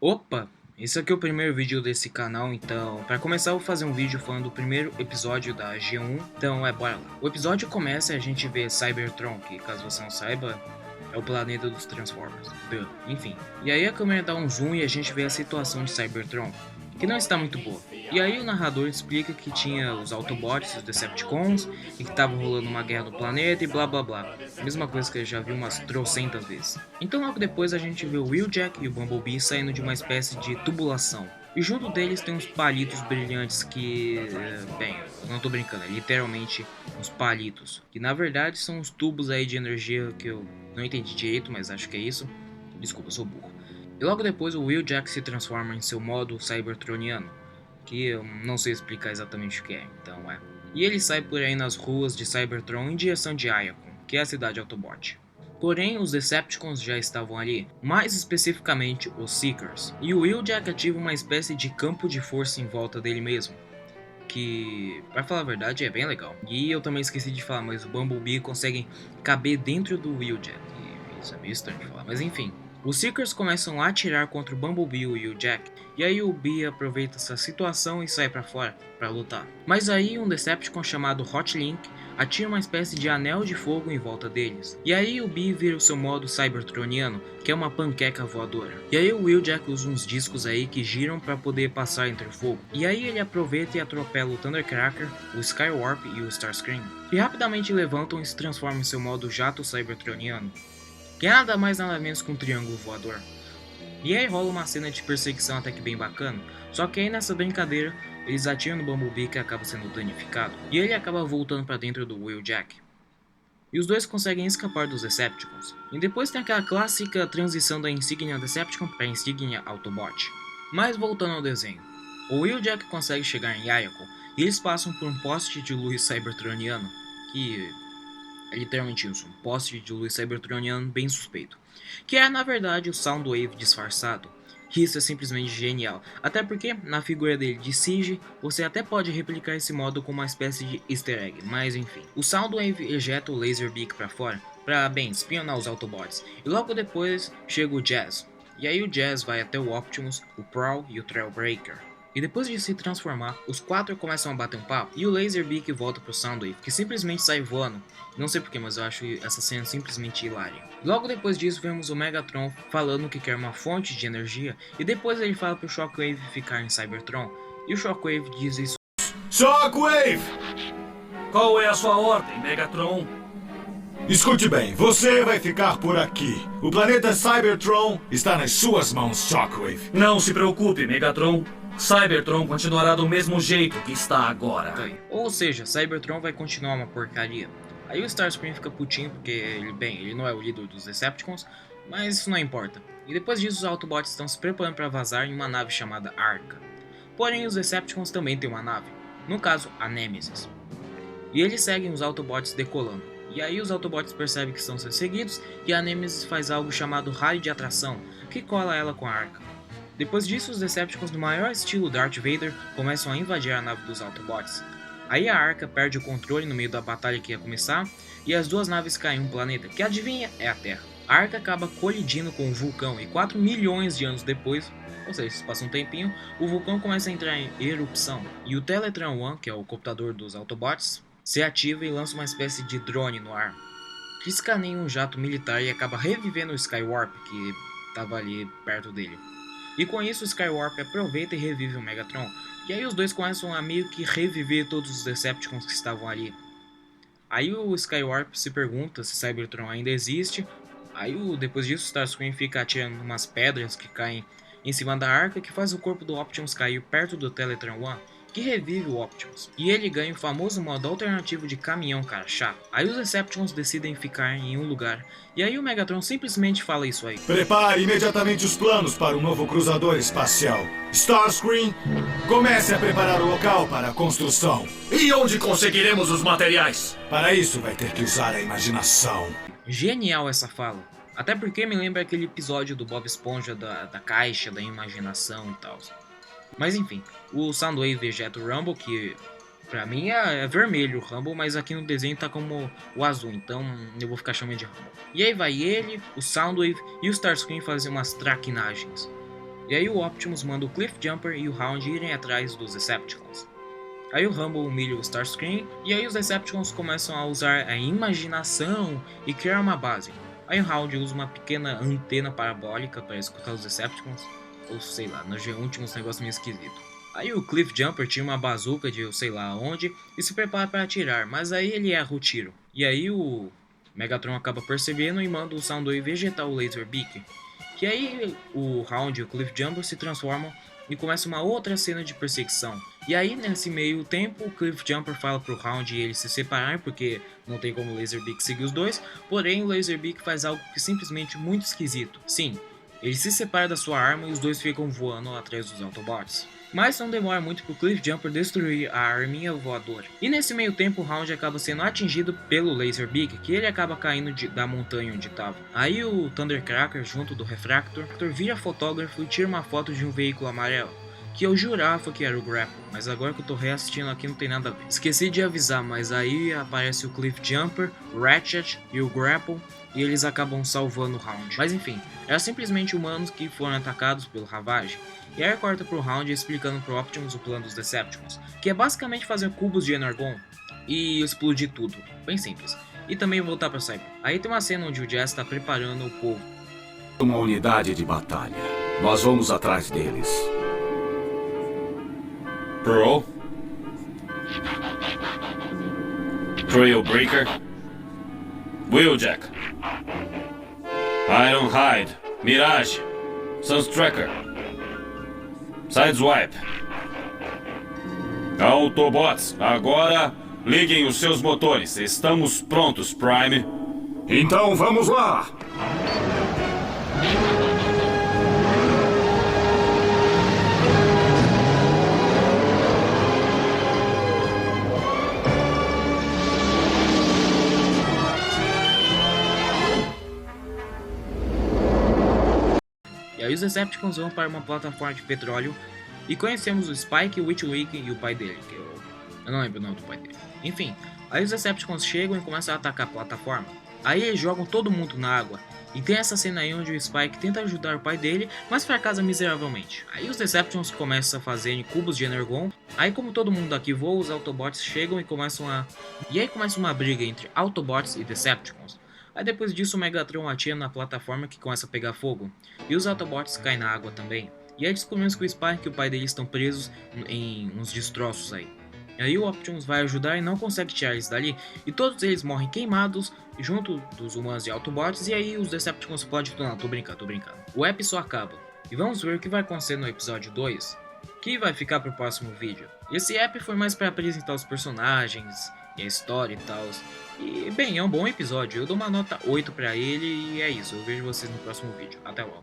Opa, esse aqui é o primeiro vídeo desse canal, então para começar eu vou fazer um vídeo falando do primeiro episódio da G1, então bora lá. O episódio começa e a gente vê Cybertron, que caso você não saiba, é o planeta dos Transformers, enfim. E aí a câmera dá um zoom e a gente vê a situação de Cybertron, que não está muito boa. E aí o narrador explica que tinha os Autobots, os Decepticons, e que estava rolando uma guerra no planeta e blá blá blá. Mesma coisa que eu já vi umas trocentas vezes. Então logo depois a gente vê o Wheeljack e o Bumblebee saindo de uma espécie de tubulação. E junto deles tem uns palitos brilhantes que... bem, eu não tô brincando, é literalmente uns palitos. Que na verdade são uns tubos aí de energia que eu não entendi direito, mas acho que é isso. Desculpa, eu sou burro. E logo depois o Wheeljack se transforma em seu modo cybertroniano, que eu não sei explicar exatamente o que é, então é. E ele sai por aí nas ruas de Cybertron em direção de Iacon, que é a cidade Autobot. Porém, os Decepticons já estavam ali, mais especificamente os Seekers, e o Wheeljack ativa uma espécie de campo de força em volta dele mesmo, que, pra falar a verdade, é bem legal. E eu também esqueci de falar, mas o Bumblebee consegue caber dentro do Wheeljack, e isso é meio estranho de falar, mas enfim. Os Seekers começam a atirar contra o Bumblebee e o Wheeljack, e aí o Bee aproveita essa situação e sai pra fora pra lutar. Mas aí um Decepticon chamado Hotlink atira uma espécie de anel de fogo em volta deles. E aí o Bee vira o seu modo cybertroniano, que é uma panqueca voadora. E aí o Wheeljack usa uns discos aí que giram para poder passar entre o fogo. E aí ele aproveita e atropela o Thundercracker, o Skywarp e o Starscream, que rapidamente levantam e se transformam em seu modo jato cybertroniano, que é nada mais nada menos que um triângulo voador. E aí rola uma cena de perseguição até que bem bacana, só que aí nessa brincadeira eles atiram no Bumblebee, que acaba sendo danificado, e ele acaba voltando para dentro do Wheeljack. E os dois conseguem escapar dos Decepticons. E depois tem aquela clássica transição da insígnia Decepticon para a insígnia Autobot. Mas voltando ao desenho, o Wheeljack consegue chegar em Iacon e eles passam por um poste de luz cybertroniano, que é literalmente isso, um poste de luz cybertroniano bem suspeito, que é na verdade o Soundwave disfarçado. Isso é simplesmente genial, até porque na figura dele de Siege você até pode replicar esse modo com uma espécie de easter egg, mas enfim. O Soundwave ejeta o Laserbeak para fora para, bem, espionar os Autobots, e logo depois chega o Jazz, e aí o Jazz vai até o Optimus, o Prowl e o Trailbreaker. E depois de se transformar, os quatro começam a bater um papo e o Laserbeak volta pro Soundwave, que simplesmente sai voando. Não sei porquê, mas eu acho essa cena simplesmente hilária. Logo depois disso, vemos o Megatron falando que quer uma fonte de energia e depois ele fala pro Shockwave ficar em Cybertron. E o Shockwave diz isso. Shockwave! Qual é a sua ordem, Megatron? Escute bem, você vai ficar por aqui. O planeta Cybertron está nas suas mãos, Shockwave. Não se preocupe, Megatron. Cybertron continuará do mesmo jeito que está agora. Ou seja, Cybertron vai continuar uma porcaria. Aí o Starscream fica putinho porque ele não é o líder dos Decepticons, mas isso não importa. E depois disso os Autobots estão se preparando para vazar em uma nave chamada Arca. Porém os Decepticons também têm uma nave, no caso a Nemesis. E eles seguem os Autobots decolando. E aí os Autobots percebem que estão sendo seguidos e a Nemesis faz algo chamado raio de atração, que cola ela com a Arca. Depois disso, os Decepticons, no maior estilo Darth Vader, começam a invadir a nave dos Autobots. Aí a Arca perde o controle no meio da batalha que ia começar, e as duas naves caem em um planeta, que adivinha, é a Terra. A Arca acaba colidindo com um vulcão, e 4 milhões de anos depois, ou seja, se passa um tempinho, o vulcão começa a entrar em erupção, e o Teletran One, que é o computador dos Autobots, se ativa e lança uma espécie de drone no ar, que escaneia um jato militar e acaba revivendo o Skywarp, que estava ali perto dele. E com isso o Skywarp aproveita e revive o Megatron, e aí os dois começam a meio que reviver todos os Decepticons que estavam ali. Aí o Skywarp se pergunta se Cybertron ainda existe, aí depois disso o Starscream fica atirando umas pedras que caem em cima da arca, que faz o corpo do Optimus cair perto do Teletran One, que revive o Optimus, e ele ganha o famoso modo alternativo de caminhão cara chato. Aí os Decepticons decidem ficar em um lugar, e aí o Megatron simplesmente fala isso aí. Prepare imediatamente os planos para o novo cruzador espacial. Starscream, comece a preparar o local para a construção. E onde conseguiremos os materiais? Para isso vai ter que usar a imaginação. Genial essa fala. Até porque me lembra aquele episódio do Bob Esponja da caixa, da imaginação e tal. Mas enfim, o Soundwave ejeta o Rumble, que pra mim é vermelho o Rumble, mas aqui no desenho tá como o azul, então eu vou ficar chamando de Rumble. E aí vai ele, o Soundwave e o Starscream fazer umas traquinagens. E aí o Optimus manda o Cliffjumper e o Hound irem atrás dos Decepticons. Aí o Rumble humilha o Starscream, e aí os Decepticons começam a usar a imaginação e criar uma base. Aí o Hound usa uma pequena antena parabólica para escutar os Decepticons, ou sei lá, no G1 tinha uns negócios meio esquisitos. Aí o Cliffjumper tira uma bazuca de eu sei lá onde e se prepara para atirar, mas aí ele erra o tiro. E aí o Megatron acaba percebendo e manda o Soundwave ejetar o Laserbeak. Que aí o Hound e o Cliffjumper se transformam e começa uma outra cena de perseguição. E aí nesse meio tempo o Cliffjumper fala pro Hound e eles se separarem porque não tem como o Laserbeak seguir os dois, porém o Laserbeak faz algo que é simplesmente muito esquisito. Sim, ele se separa da sua arma e os dois ficam voando atrás dos Autobots. Mas não demora muito pro Cliffjumper destruir a arminha voadora. E nesse meio tempo o Hound acaba sendo atingido pelo Laserbeak, que ele acaba caindo da montanha onde estava. Aí o Thundercracker, junto do Refractor, vira fotógrafo e tira uma foto de um veículo amarelo, que eu jurava que era o Grapple, mas agora que eu tô reassistindo aqui não tem nada a ver. Esqueci de avisar, mas aí aparece o Cliffjumper, o Ratchet e o Grapple, e eles acabam salvando o Hound. Mas enfim, eram simplesmente humanos que foram atacados pelo Ravage. E aí corta pro Hound explicando pro Optimus o plano dos Decepticons, que é basicamente fazer cubos de Energon e explodir tudo, bem simples. E também voltar pra Cyber. Aí tem uma cena onde o Jazz tá preparando o povo. Uma unidade de batalha. Nós vamos atrás deles. Pearl, Trailbreaker, Wheeljack, Ironhide, Mirage, Sunstreaker, Sideswipe. Autobots, agora liguem os seus motores. Estamos prontos, Prime. Então vamos lá! E aí os Decepticons vão para uma plataforma de petróleo e conhecemos o Spike, o Witwick e o pai dele, que eu não lembro o nome do pai dele. Enfim, aí os Decepticons chegam e começam a atacar a plataforma. Aí eles jogam todo mundo na água. E tem essa cena aí onde o Spike tenta ajudar o pai dele, mas fracassa miseravelmente. Aí os Decepticons começam a fazerem cubos de Energon. Aí como todo mundo aqui voa, os Autobots chegam e começam a... E aí começa uma briga entre Autobots e Decepticons. Aí depois disso o Megatron atira na plataforma que começa a pegar fogo. E os Autobots caem na água também. E aí descobrimos que o Spike e o pai dele estão presos em uns destroços aí. E aí o Optimus vai ajudar e não consegue tirar eles dali. E todos eles morrem queimados junto dos humanos e Autobots. E aí os Decepticons podem... Não, tô brincando. O app só acaba. E vamos ver o que vai acontecer no episódio 2, que vai ficar pro próximo vídeo. Esse app foi mais para apresentar os personagens e a história e tal. E bem, é um bom episódio. Eu dou uma nota 8 pra ele e é isso. Eu vejo vocês no próximo vídeo. Até logo.